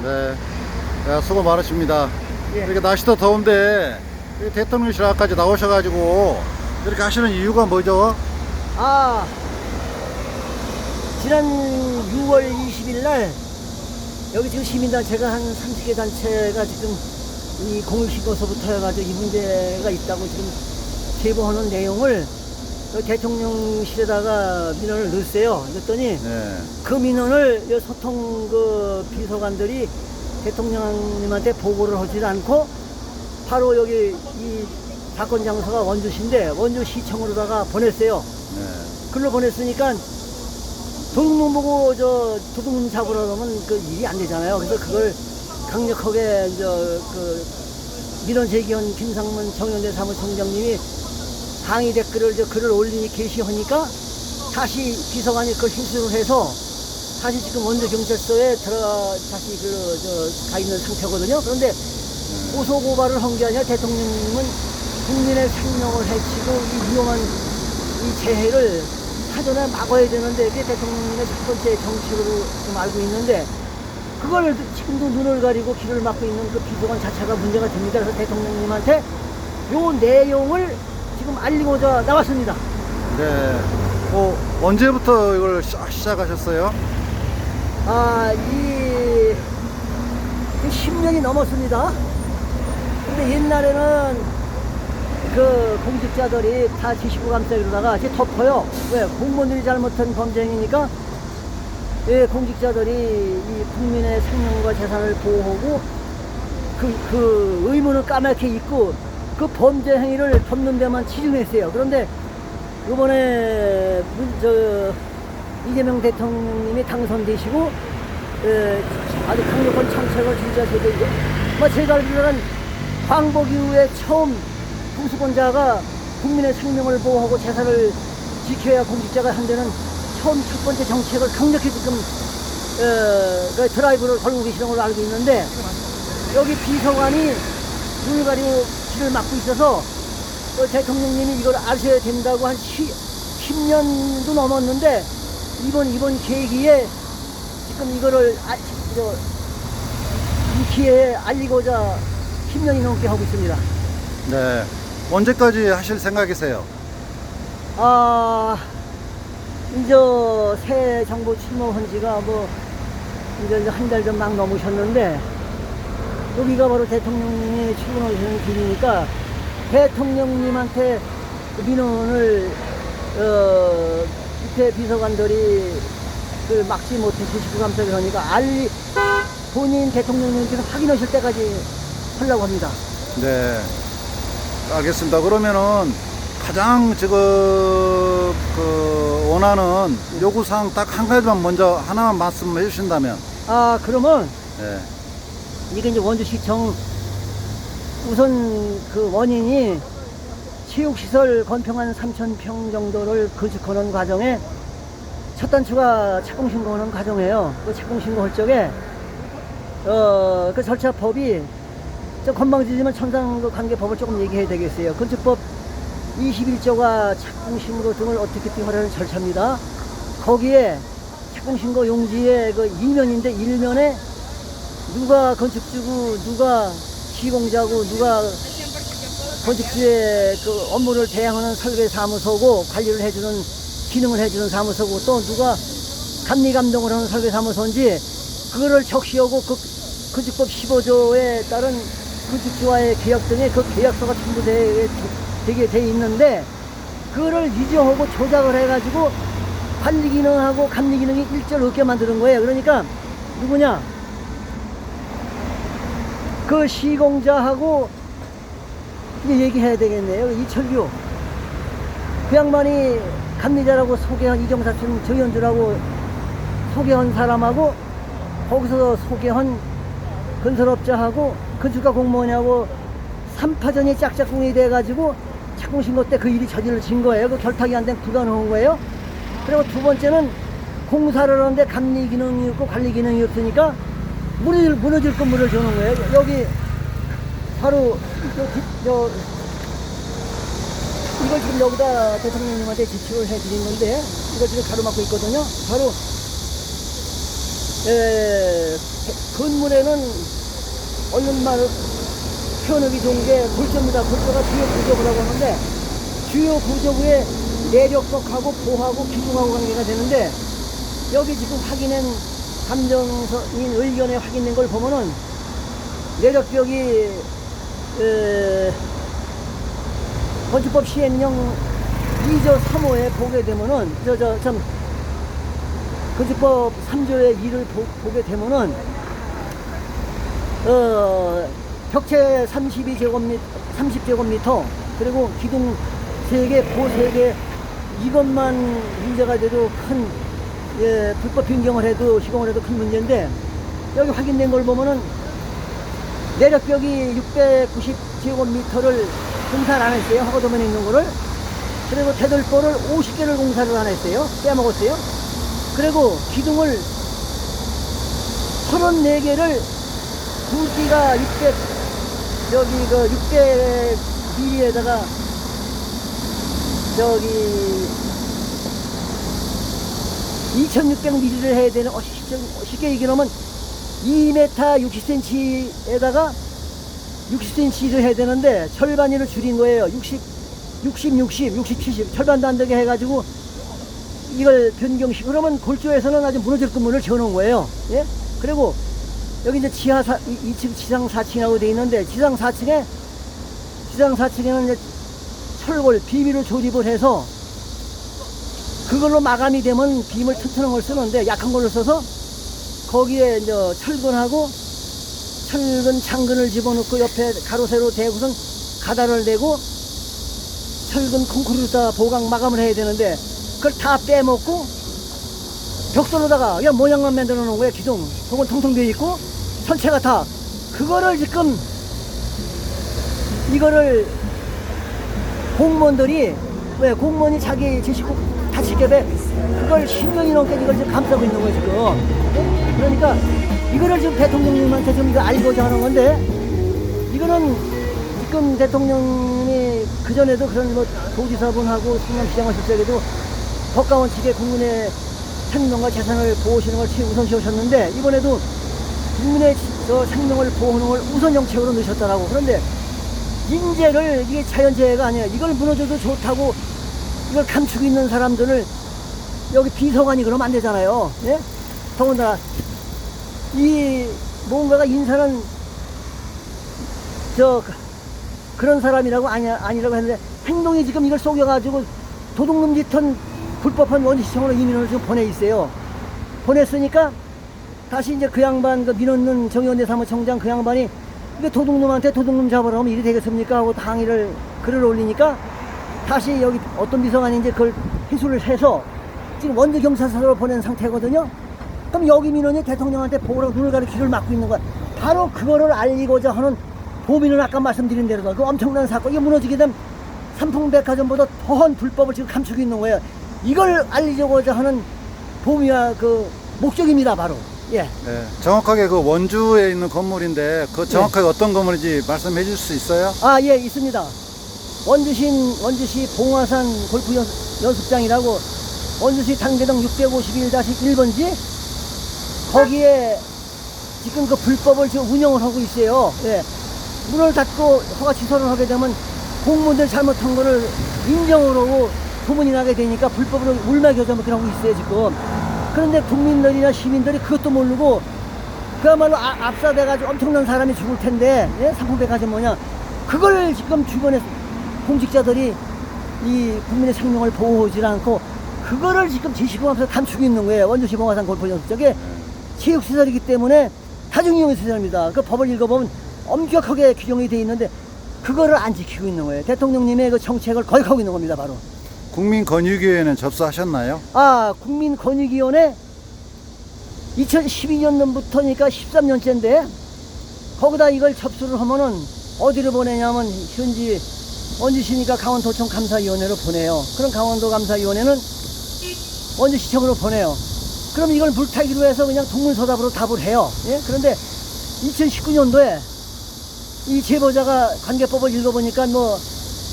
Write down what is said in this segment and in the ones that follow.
네. 야, 수고 많으십니다. 예. 이렇게 날씨도 더운데 이 대통령실 앞까지 나오셔가지고 이렇게 하시는 이유가 뭐죠? 아, 지난 6월 20일 날 여기 지금 시민단체가 한 30개 단체가 지금 이 공익신고서부터 해가지고 이 문제가 있다고 지금 제보하는 내용을 대통령실에다가 민원을 넣었어요. 넣었더니 네. 그 민원을 소통 그 비서관들이 대통령님한테 보고를 하지 않고 바로 여기 이 사건 장소가 원주시인데 원주시청으로다가 보냈어요. 네. 글로 보냈으니까 도둑놈 보고 도둑놈 잡으러 가면 그 일이 안 되잖아요. 그래서 그걸 강력하게 그 민원 제기한 김상문 정연대 사무총장님이 항의 댓글을 글을 올리니 게시하니까 다시 비서관이 그걸 힘수를 해서 다시 지금 원주 경찰서에 다시 가 있는 상태거든요. 그런데 고소 고발을 한 게 아니라 대통령님은 국민의 생명을 해치고 이 위험한 이 재해를 사전에 막아야 되는데 그게 대통령님의 첫 번째 정책으로 좀 알고 있는데 그걸 지금도 눈을 가리고 귀를 막고 있는 그 비서관 자체가 문제가 됩니다. 그래서 대통령님한테 요 내용을 지금 알리고자 나왔습니다. 네. 언제부터 이걸 시작하셨어요? 이 10년이 넘었습니다. 근데 옛날에는 그 공직자들이 다 지시고 감싸기로다가 이제 덮어요. 왜? 공무원들이 잘못한 범죄행위니까 공직자들이 이 국민의 생명과 재산을 보호하고 그 의무는 까맣게 잊고 그 범죄 행위를 덮는 데만 치중했어요. 그런데 이번에 이재명 대통령님이 당선되시고 아주 강력한 정책을 진짜 제가 알기로는 광복 이후에 처음 통수권자가 국민의 생명을 보호하고 재산을 지켜야 공직자가 한 데는 처음 첫 번째 정책을 강력히 지금 드라이브를 걸고 계시는 걸로 알고 있는데 여기 비서관이 눈을 가리고 길을 막고 있어서 대통령님이 이걸 아셔야 된다고 한 10년도 넘었는데 이번 계기에 지금 이거를 이 기회에 알리고자 10년이 넘게 하고 있습니다. 네. 언제까지 하실 생각이세요? 이제 새 정부 출범한 지가 이제 한 달 좀 막 넘으셨는데 여기가 바로 대통령님이 출근하시는 길이니까 대통령님한테 민원을 밑에 비서관들이 막지 못해 지시고 감싸기 하니까 본인 대통령님께서 확인하실 때까지 하려고 합니다. 네. 알겠습니다. 그러면은 가장 지금 원하는 요구사항 딱 한 가지만 먼저 하나만 말씀해 주신다면. 그러면 네. 이게 이제 원주시청 우선 그 원인이 체육시설 건평 3,000평 정도를 건축하는 과정에 첫 단추가 착공신고하는 과정이에요. 그 착공신고할 적에 그 절차법이 건방지지만 천상관계법을 조금 얘기해야 되겠어요. 건축법 21조가 착공신고 등을 어떻게 하라는 절차입니다. 거기에 착공신고 용지의 그 일면인데 일면에 누가 건축주고 누가 시공자고 누가 건축주의 그 업무를 대행하는 설계사무소고 관리를 해주는 기능을 해주는 사무소고 또 누가 감리감독을 하는 설계사무소인지 그거를 적시하고 그 건축법 15조에 따른 건축주와의 계약 등의 그 계약서가 전부 되게 돼 있는데 그거를 위조하고 조작을 해가지고 관리 기능하고 감리 기능이 일절 없게 만드는 거예요. 그러니까 누구냐? 그 시공자하고 이제 얘기해야 되겠네요. 이철규. 그 양반이 감리자라고 소개한 이정사촌 정현주라고 소개한 사람하고 거기서 소개한 건설업자하고 건축가 공무원하고 3파전이 짝짝꿍이 돼가지고 착공신고 때 그 일이 저질러진 거예요. 그 결탁이 안 된 불가능한 거예요. 그리고 두 번째는 공사를 하는데 감리 기능이 없고 관리 기능이 없으니까 무너질 건물을 주는 거예요. 여기 바로 이걸 지금 여기다 대통령님한테 제출을 해드린 건데 이걸 지금 가로막고 있거든요. 바로 건물에는 얼른 말 표현하기 좋은 게 골조입니다. 골조가 주요 구조부라고 하는데 주요 구조부에 내력벽하고 보하고 기둥하고 관계가 되는데 여기 지금 확인한 감정서인 의견에 확인된 걸 보면은 내력벽이 건축법 시행령 2조 3호에 보게 되면은 참 건축법 3조의 2를 보게 되면은 벽체 30제곱미터 그리고 기둥 3개, 보 3개 이것만 문제가 돼도 큰 불법 변경을 해도 시공을 해도 큰 문제인데 여기 확인된 걸 보면은 내력벽이 690제곱미터를 공사를 안 했어요. 허가도면에 있는 거를. 그리고 대들보를 50개를 공사를 안 했어요. 빼먹었어요. 그리고 기둥을 34개를 굵기가 600 mm에다가 저기 2600mm를 해야 되는 쉽게 얘기하면 2m 60cm에다가 60cm를 해야 되는데 절반으로 줄인 거예요. 60, 70 절반도 안 되게 해가지고 이걸 변경시키고 그러면 골조에서는 아주 무너질 건물을 지어놓은 거예요. 예? 그리고 여기 이제 지하 2층, 지상 4층이라고 되어 있는데 지상 4층에는 이제 철골, 비밀을 조립을 해서 그걸로 마감이 되면 빔을 튼튼한 걸 쓰는데 약한 걸로 써서 거기에 이제 철근하고 철근 장근을 집어넣고 옆에 가로 세로 대고선 가다를 대고 철근 콘크리트다 보강 마감을 해야 되는데 그걸 다 빼먹고 벽돌로다가 그냥 모양만 만들어 놓은 거야. 기둥 그건 통통 되어 있고 전체가 다 그거를 지금 이거를 공무원들이 왜 공무원이 자기 제 식구 다치게돼 그걸 10년이 넘게 이걸 지금 감싸고 있는 거예요 지금. 그러니까 이거를 지금 대통령님한테 좀 이거 알고자 하는 건데 이거는 지금 대통령이 그전에도 그런 뭐 도지사분하고 성남시장을 실세에도 법가원 측에 국민의 생명과 재산을 보호하시는 걸 최우선시 하셨는데 이번에도 국민의 생명을 보호하는 걸 우선 정책으로 넣으셨더라고. 그런데 인재를 이게 자연재해가 아니에요. 이걸 무너져도 좋다고 이걸 감추고 있는 사람들을 여기 비서관이 그러면 안 되잖아요. 예? 더군다나 이 뭔가가 인사는 그런 사람이라고 아니라고 했는데 행동이 지금 이걸 속여가지고 도둑놈 짓한 불법한 원시청으로 이민을 지금 보내 있어요. 보냈으니까 다시 이제 그 양반 그 민원는 정의원대 사무총장 그 양반이 이게 도둑놈한테 도둑놈 잡으라고 하면 일이 되겠습니까 하고 항의를 글을 올리니까 다시 여기 어떤 비서관인지 그걸 회수를 해서 지금 원주 경찰서로 보낸 상태거든요. 그럼 여기 민원이 대통령한테 보고라고 눈을 가리고 귀를 막고 있는 거야. 바로 그거를 알리고자 하는 보민은 아까 말씀드린 대로 그 엄청난 사건 이게 무너지게 되면 삼풍백화점보다 더한 불법을 지금 감추고 있는 거예요. 이걸 알리고자 하는 보미와 그 목적입니다 바로. 예. 네, 정확하게 그 원주에 있는 건물인데 그 정확하게 어떤 건물인지 말씀해 줄 수 있어요? 아, 예, 있습니다. 원주시 봉화산 골프 연습장이라고 원주시 당대동 651-1번지 거기에 지금 그 불법을 지금 운영을 하고 있어요. 예. 문을 닫고 허가 취소를 하게 되면 공무원들 잘못한 거를 인정을 하고 소문이 나게 되니까 불법으로 울마교자먹기를 하고 있어요 지금. 그런데 국민들이나 시민들이 그것도 모르고 그야말로 압사돼가지고 엄청난 사람이 죽을 텐데 예? 삼풍백화점 뭐냐 그걸 지금 주변에 공직자들이 이 국민의 생명을 보호하지 않고 그거를 지금 제시공하면서 감추고 있는 거예요. 원주시 봉화산 골프연습장에 체육시설이기 때문에 다중이용 시설입니다. 그 법을 읽어보면 엄격하게 규정이 되어 있는데 그거를 안 지키고 있는 거예요. 대통령님의 그 정책을 거역하고 있는 겁니다 바로. 국민권익위원회는 접수하셨나요? 아, 국민권익위원회 2012년부터니까 13년째인데 거기다 이걸 접수를 하면은 어디로 보내냐면 현지 원주시니까 강원도청 감사위원회로 보내요. 그럼 강원도 감사위원회는 원주시청으로 보내요. 그럼 이걸 물타기로 해서 그냥 동문서답으로 답을 해요. 예? 그런데 2019년도에 이 제보자가 관계법을 읽어보니까 뭐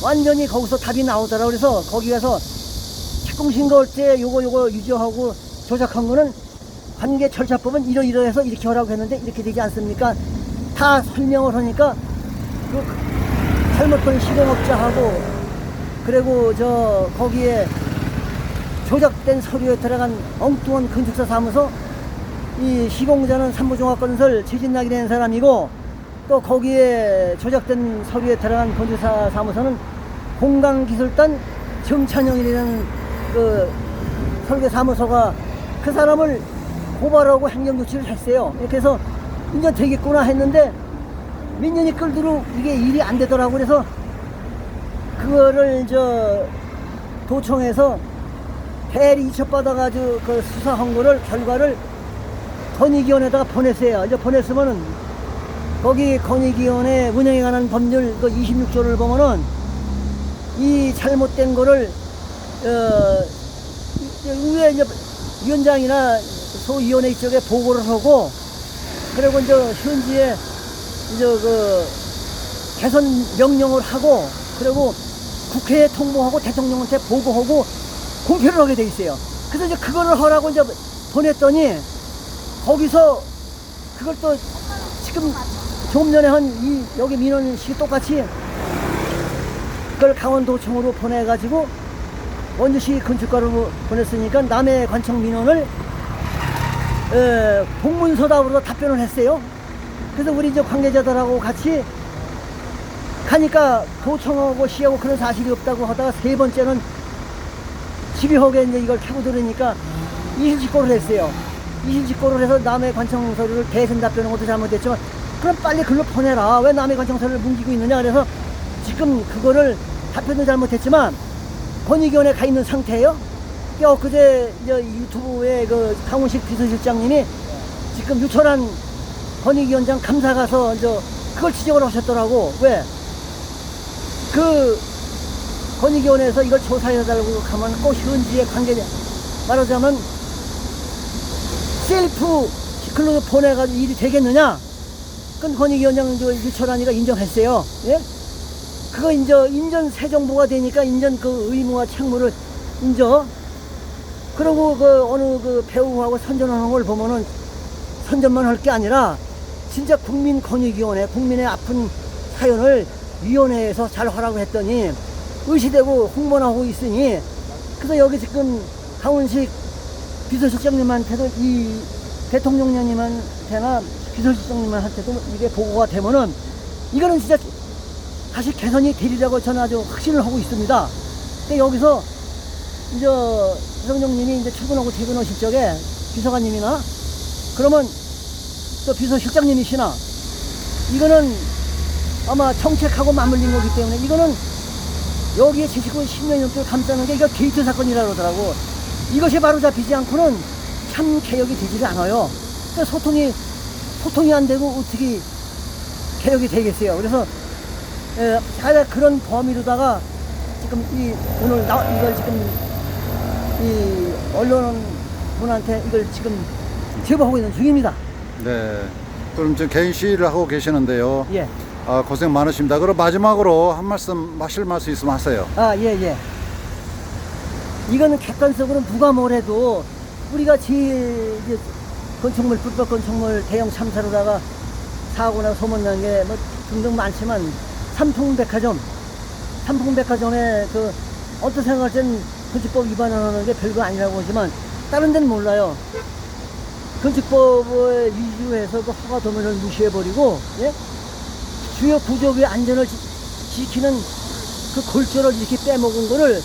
완전히 거기서 답이 나오더라. 그래서 거기 가서 착공신고할 때 요거 유저하고 조작한 거는 관계 절차법은 이러이러해서 이렇게 하라고 했는데 이렇게 되지 않습니까? 다 설명을 하니까 그 잘못된 시공업자하고 그리고 저 거기에 조작된 서류에 들어간 엉뚱한 건축사 사무소, 이 시공자는 삼부종합건설 최진락이 된 사람이고 또 거기에 조작된 서류에 들어간 건축사 사무소는 공강기술단 정찬영이라는 그 설계 사무소가 그 사람을 고발하고 행정조치를 했어요. 이렇게 해서 이제 되겠구나 했는데 몇 년이 끌도록 이게 일이 안 되더라고. 그래서 그거를 저 도청에서 대리 이첩받아가지고 그 수사한 거를 결과를 건의기원에다가 보냈어요. 이제 보냈으면은 거기 건의기원의 운영에 관한 법률 그 26조를 보면은 이 잘못된 거를 위에 이제 위원장이나 소위원회 쪽에 보고를 하고 그리고 이제 현지에 이제 그 개선 명령을 하고 그리고 국회에 통보하고 대통령한테 보고하고 공표를 하게 돼 있어요. 그래서 이제 그거를 하라고 이제 보냈더니 거기서 그걸 또 지금 조금 전에 한 이 여기 민원시 똑같이 그걸 강원도청으로 보내가지고 원주시 건축가로 보냈으니까 남해 관청 민원을 공문서답으로 답변을 했어요. 그래서 우리 이제 관계자들하고 같이 가니까 도청하고 시하고 그런 사실이 없다고 하다가 세 번째는 12호에 이제 이걸 캐고 들으니까 이실직고를 했어요. 이실직고를 해서 남해 관청 서류를 대선 답변한 것도 잘못됐지만 그럼 빨리 글로 보내라. 왜 남해 관청 서류를 뭉기고 있느냐. 그래서 지금 그거를 답변도 잘못했지만 건의기원에 가 있는 상태예요. 엊그제 유튜브에 그 강훈식 비서실장님이 지금 유철한 건의기원장 감사 가서 이제 그걸 지적을 하셨더라고. 왜? 그 건의기원에서 이걸 조사해달라고 가면 꼭 현지의 관계자 말하자면 셀프 글로 보내가지고 일이 되겠느냐? 그건 건의기원장 유철한이가 인정했어요. 예? 그거 인전 새 정부가 되니까 인전 그 의무와 책무를 그러고 그 어느 그 배우하고 선전하는 걸 보면은 선전만 할 게 아니라 진짜 국민권익위원회 국민의 아픈 사연을 위원회에서 잘 하라고 했더니 의시되고 홍보나 하고 있으니 그래서 여기 지금 강훈식 비서실장님한테도 이 대통령님한테나 비서실장님한테도 이게 보고가 되면은 이거는 진짜 다시 개선이 되리라고 저는 아주 확신을 하고 있습니다. 근데 여기서 이제 대통령님이 이제 출근하고 퇴근하실 적에 비서관님이나 그러면 또 비서실장님이시나 이거는 아마 정책하고 맞물린 거기 때문에 이거는 여기에 제식구 10년 넘게 감싸는 게 이거 게이트 사건이라 그러더라고. 이것이 바로 잡히지 않고는 참 개혁이 되지를 않아요. 그러니까 소통이 안 되고 어떻게 개혁이 되겠어요. 그래서 그런 범위로다가 지금 오늘 이걸 지금 이 언론분한테 이걸 지금 제보하고 있는 중입니다. 네. 그럼 지금 개인 시위를 하고 계시는데요. 예. 아, 고생 많으십니다. 그럼 마지막으로 한 말씀 하실 말씀 있으면 하세요. 예. 이거는 객관적으로 누가 뭐래도 우리가 제일 이제 건축물, 불법 건축물 대형 참사로다가 사고나 소문난 게 뭐 등등 많지만 삼풍백화점에 그 어떤 생각할 땐 건축법 위반하는 게 별거 아니라고 하지만 다른 데는 몰라요. 건축법을 위조해서 그 허가 도면을 무시해버리고 예? 주요 구조부의 안전을 지키는 그 골조를 이렇게 빼먹은 거를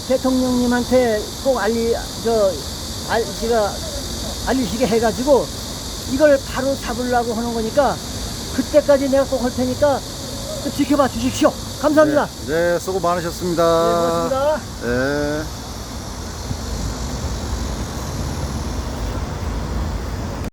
대통령님한테 꼭 알리시게 해가지고 이걸 바로 잡으려고 하는 거니까 그때까지 내가 꼭 할 테니까 지켜봐 주십시오. 감사합니다. 네, 수고 많으셨습니다. 네, 고맙습니다. 네.